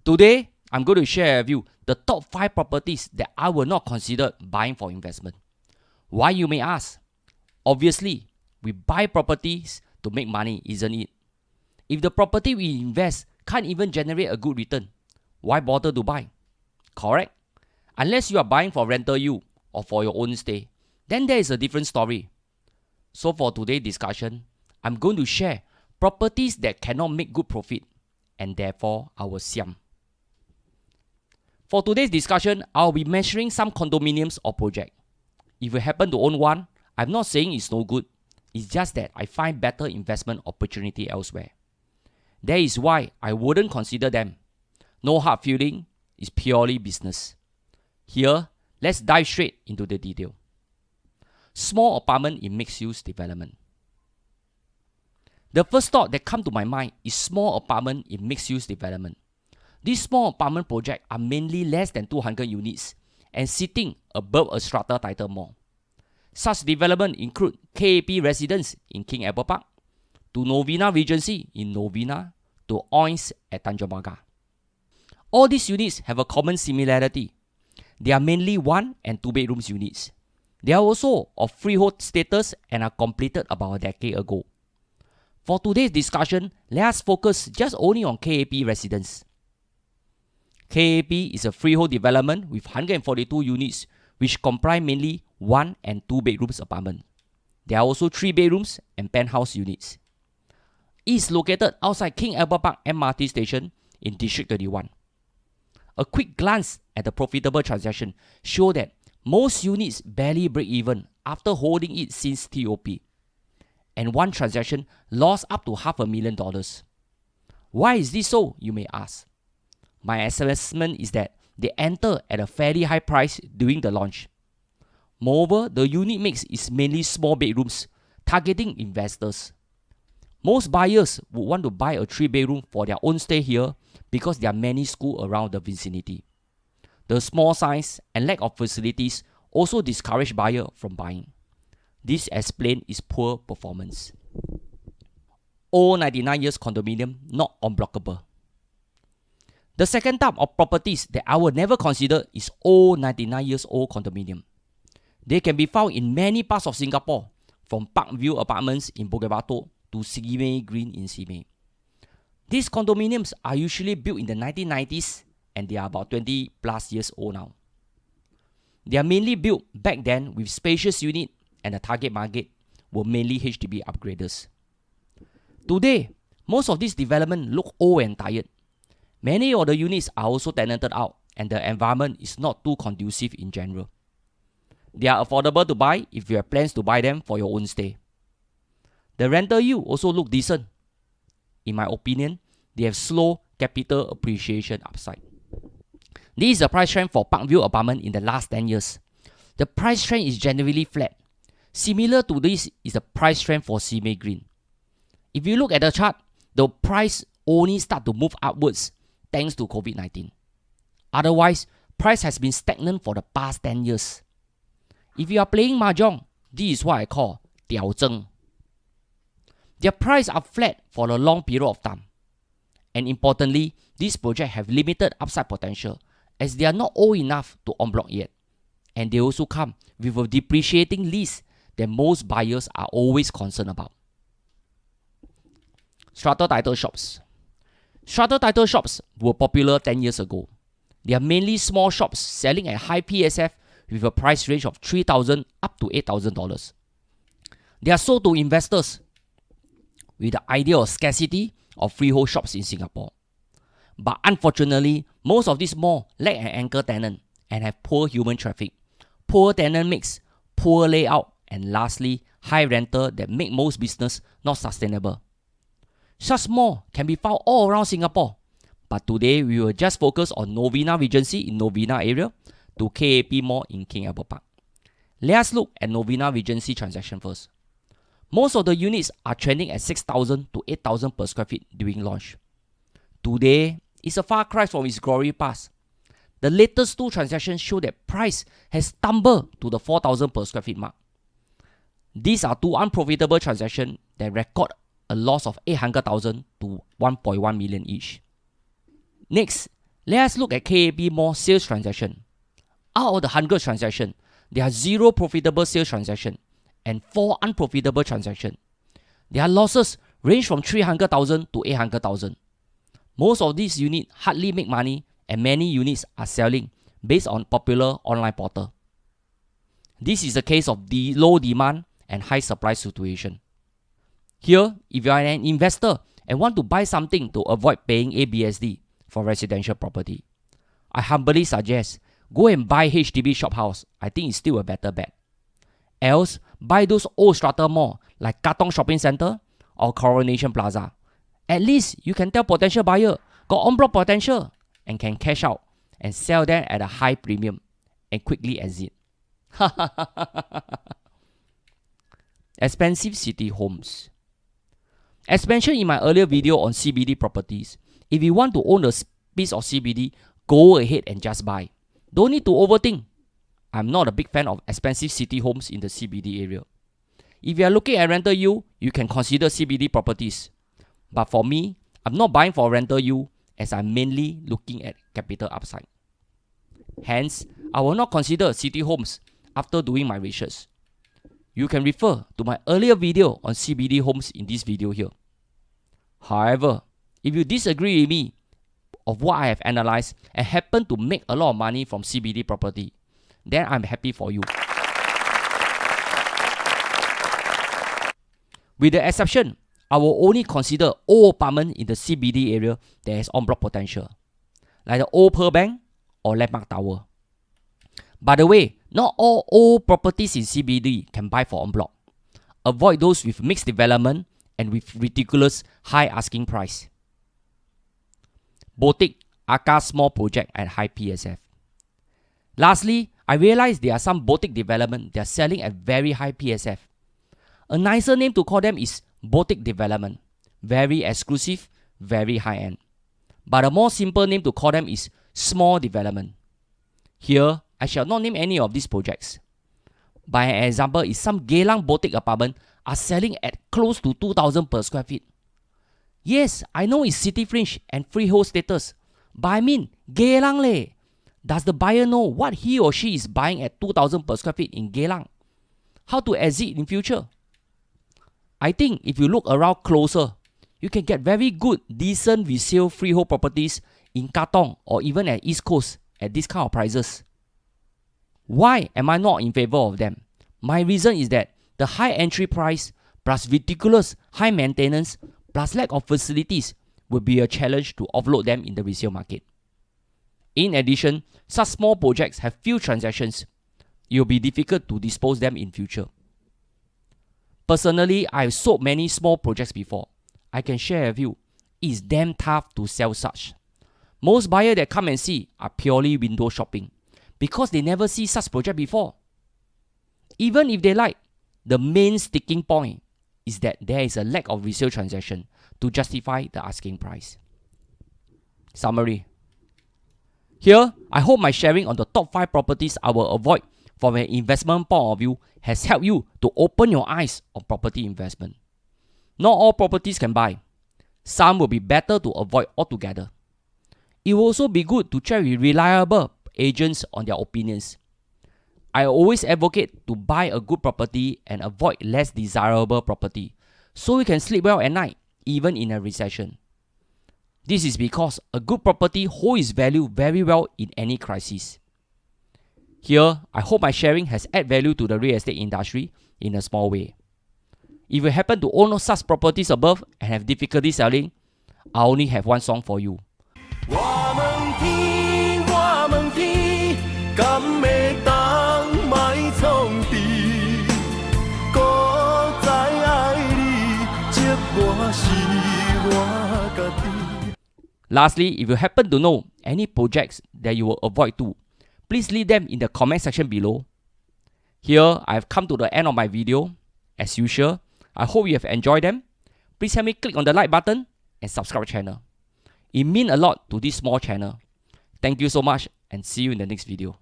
Today, I'm going to share with you the top 5 properties that I will not consider buying for investment. Why, you may ask? Obviously, we buy properties to make money, isn't it? If the property we invest can't even generate a good return, why bother to buy? Correct? Unless you are buying for rental yield or for your own stay, then there is a different story. So for today's discussion, I'm going to share properties that cannot make good profit and therefore I will siam. For today's discussion, I'll be measuring some condominiums or project. If you happen to own one, I'm not saying it's no good. It's just that I find better investment opportunity elsewhere. That is why I wouldn't consider them. No hard feeling, it's purely business. Here, let's dive straight into the detail. Small apartment in mixed-use development. The first thought that comes to my mind is small apartment in mixed-use development. These small apartment projects are mainly less than 200 units and sitting above a strata title mall. Such development include KAP Residence in King Albert Park, to Novena Regency in Novena, to Oins at Tanjong Pagar. All these units have a common similarity. They are mainly 1 and 2 bedrooms units. They are also of freehold status and are completed about a decade ago. For today's discussion, let us focus just only on KAP Residence. KAP is a freehold development with 142 units which comprise mainly 1 and 2 bedrooms apartment. There are also 3 bedrooms and penthouse units. It is located outside King Albert Park MRT station in District 31. A quick glance at the profitable transaction shows that most units barely break even after holding it since TOP. And one transaction lost up to $500,000. Why is this so, you may ask? My assessment is that they enter at a fairly high price during the launch. Moreover, the unit mix is mainly small bedrooms, targeting investors. Most buyers would want to buy a 3-bedroom for their own stay here because there are many schools around the vicinity. The small size and lack of facilities also discourage buyers from buying. This explains its poor performance. Old 99 years condominium not unblockable. The second type of properties that I will never consider is old 99 years old condominium. They can be found in many parts of Singapore, from Parkview Apartments in Bukit Batok to Simei Green in Simei. These condominiums are usually built in the 1990s and they are about 20 plus years old now. They are mainly built back then with spacious unit and the target market were mainly HDB upgraders. Today, most of these developments look old and tired. Many of the units are also tenanted out and the environment is not too conducive in general. They are affordable to buy if you have plans to buy them for your own stay. The rental yield also look decent. In my opinion, they have slow capital appreciation upside. This is the price trend for Parkview Apartment in the last 10 years. The price trend is generally flat. Similar to this is the price trend for Simei Green. If you look at the chart, the price only start to move upwards thanks to COVID-19. Otherwise, price has been stagnant for the past 10 years. If you are playing mahjong, this is what I call 吊针. Their prices are flat for a long period of time. And importantly, these projects have limited upside potential as they are not old enough to en bloc yet. And they also come with a depreciating lease that most buyers are always concerned about. Strata title shops. Strata title shops were popular 10 years ago. They are mainly small shops selling at high PSF with a price range of $3,000 up to $8,000. They are sold to investors with the idea of scarcity of freehold shops in Singapore. But unfortunately, most of these malls lack an anchor tenant and have poor human traffic, poor tenant mix, poor layout, and lastly, high rental that make most business not sustainable. Such malls can be found all around Singapore, but today we will just focus on Novena Regency in Novena area to KAP Mall in King Albert Park. Let us look at Novena Regency transaction first. Most of the units are trending at 6,000 to 8,000 per square feet during launch. Today, it's a far cry from its glory past. The latest 2 transactions show that price has tumbled to the 4,000 per square feet mark. These are 2 unprofitable transactions that record a loss of 800,000 to 1.1 million each. Next, Let us look at KAP Mall sales transaction. Out of the 100 transactions, there are 0 profitable sales transactions and 4 unprofitable transactions. Their losses range from 300,000 to 800,000. Most of these units hardly make money and many units are selling based on popular online portal. This is a case of the low demand and high supply situation. Here, if you are an investor and want to buy something to avoid paying ABSD for residential property, I humbly suggest go and buy HDB shophouse. I think it's still a better bet. Else, buy those old strata mall like Katong Shopping Center or Coronation Plaza. At least you can tell potential buyer got en bloc potential and can cash out and sell them at a high premium and quickly exit. Expensive city homes. As mentioned in my earlier video on CBD properties, if you want to own a piece of CBD, go ahead and just buy. Don't need to overthink. I'm not a big fan of expensive city homes in the CBD area. If you are looking at rental yield, you can consider CBD properties. But for me, I'm not buying for rental yield as I'm mainly looking at capital upside. Hence, I will not consider city homes after doing my research. You can refer to my earlier video on CBD homes in this video here. However, if you disagree with me of what I have analyzed and happen to make a lot of money from CBD property, then I'm happy for you. With the exception, I will only consider old apartment in the CBD area that has en bloc potential, like the old Pearl Bank or Landmark Tower. By the way, not all old properties in CBD can buy for en bloc. Avoid those with mixed development and with ridiculous high asking price. Boutique Aka small project at high PSF. Lastly, I realized there are some boutique development that are selling at very high PSF. A nicer name to call them is boutique development. Very exclusive, very high end. But a more simple name to call them is small development. Here, I shall not name any of these projects. By an example is some Geylang boutique apartment are selling at close to 2,000 per square feet. Yes, I know it's city fringe and freehold status, but I mean Geylang leh. Does the buyer know what he or she is buying at 2,000 per square feet in Geylang? How to exit in future? I think if you look around closer, you can get very good, decent resale freehold properties in Katong or even at East Coast at this kind of prices. Why am I not in favor of them? My reason is that the high entry price plus ridiculous high maintenance plus lack of facilities will be a challenge to offload them in the resale market. In addition, such small projects have few transactions. It will be difficult to dispose them in future. Personally, I've sold many small projects before. I can share with you, it's damn tough to sell such. Most buyers that come and see are purely window shopping because they never see such project before. Even if they like, the main sticking point is that there is a lack of resale transaction to justify the asking price. Summary. Here, I hope my sharing on the top 5 properties I will avoid from an investment point of view has helped you to open your eyes on property investment. Not all properties can buy. Some will be better to avoid altogether. It will also be good to check with reliable agents on their opinions. I always advocate to buy a good property and avoid less desirable property so you can sleep well at night, even in a recession. This is because a good property holds its value very well in any crisis. Here, I hope my sharing has added value to the real estate industry in a small way. If you happen to own such properties above and have difficulty selling, I only have one song for you. Lastly, if you happen to know any projects that you will avoid too, please leave them in the comment section below. Here, I have come to the end of my video. As usual, I hope you have enjoyed them. Please help me click on the like button and subscribe channel. It means a lot to this small channel. Thank you so much and see you in the next video.